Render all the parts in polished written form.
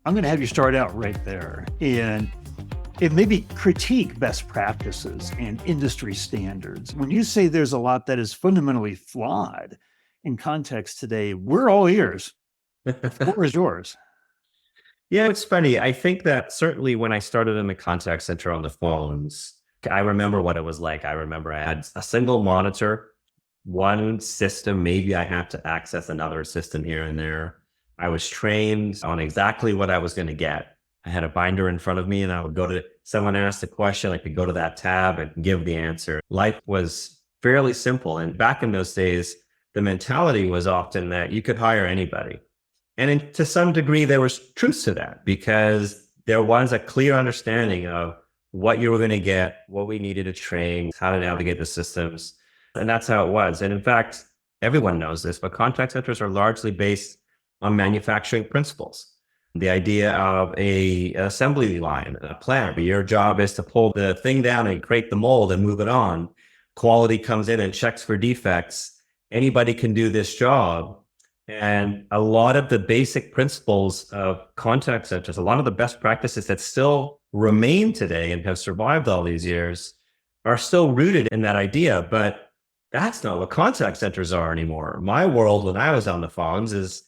I'm going to have you start out right there and maybe critique best practices and industry standards. When you say there's a lot that is fundamentally flawed in context today, we're all ears. The floor is yours. Yeah, it's funny. I think that certainly when I started in the contact center on the phones, I remember what it was like. I remember I had a single monitor, one system. Maybe I had to access another system here and there. I was trained on exactly what I was going to get. I had a binder in front of me and I would go to someone asked a question, I could go to that tab and give the answer. Life was fairly simple. And back in those days, the mentality was often that you could hire anybody. And to some degree, there was truth to that because there was a clear understanding of what you were going to get, what we needed to train, how to navigate the systems. And that's how it was. And in fact, everyone knows this, but contact centers are largely based on manufacturing principles. The idea of an assembly line, a plant, where your job is to pull the thing down and create the mold and move it on. Quality comes in and checks for defects. Anybody can do this job. And a lot of the basic principles of contact centers, a lot of the best practices that still remain today and have survived all these years are still rooted in that idea. But that's not what contact centers are anymore. My world when I was on the phones is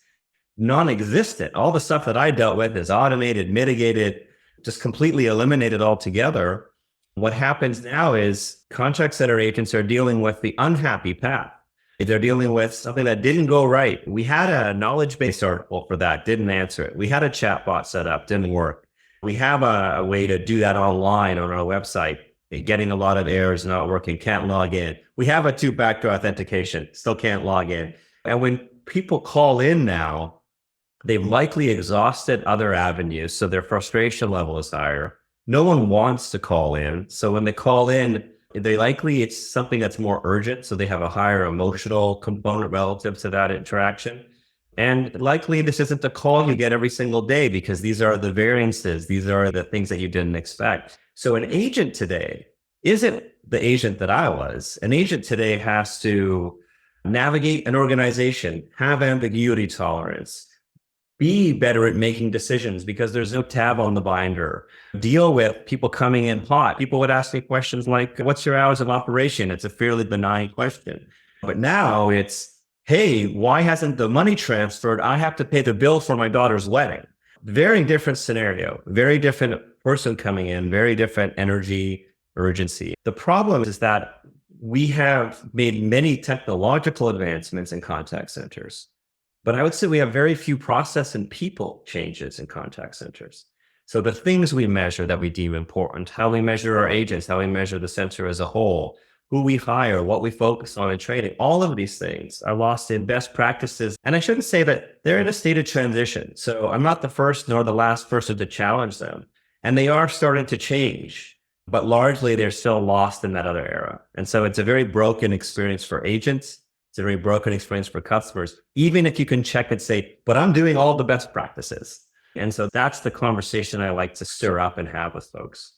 non-existent. All the stuff that I dealt with is automated, mitigated, just completely eliminated altogether. What happens now is contact center agents are dealing with the unhappy path. They're dealing with something that didn't go right. We had a knowledge base article for that, didn't answer it. We had a chat bot set up, didn't work. We have a way to do that online on our website, getting a lot of errors, not working, can't log in. We have a two-factor authentication, still can't log in. And when people call in now, they've likely exhausted other avenues, so their frustration level is higher. No one wants to call in. So when they call in, it's something that's more urgent. So they have a higher emotional component relative to that interaction. And likely this isn't the call you get every single day because these are the variances. These are the things that you didn't expect. So an agent today isn't the agent that I was. An agent today has to navigate an organization, have ambiguity tolerance, be better at making decisions because there's no tab on the binder, deal with people coming in hot. People would ask me questions like, what's your hours of operation? It's a fairly benign question. But now it's, hey, why hasn't the money transferred? I have to pay the bill for my daughter's wedding. Very different scenario, very different person coming in, very different energy, urgency. The problem is that we have made many technological advancements in contact centers. But I would say we have very few process and people changes in contact centers. So the things we measure that we deem important, how we measure our agents, how we measure the center as a whole, who we hire, what we focus on in training, all of these things are lost in best practices. And I shouldn't say that they're in a state of transition. So I'm not the first nor the last person to challenge them. And they are starting to change, but largely they're still lost in that other era. And so it's a very broken experience for agents. It's a very broken experience for customers, even if you can check and say, but I'm doing all the best practices. And so that's the conversation I like to stir up and have with folks.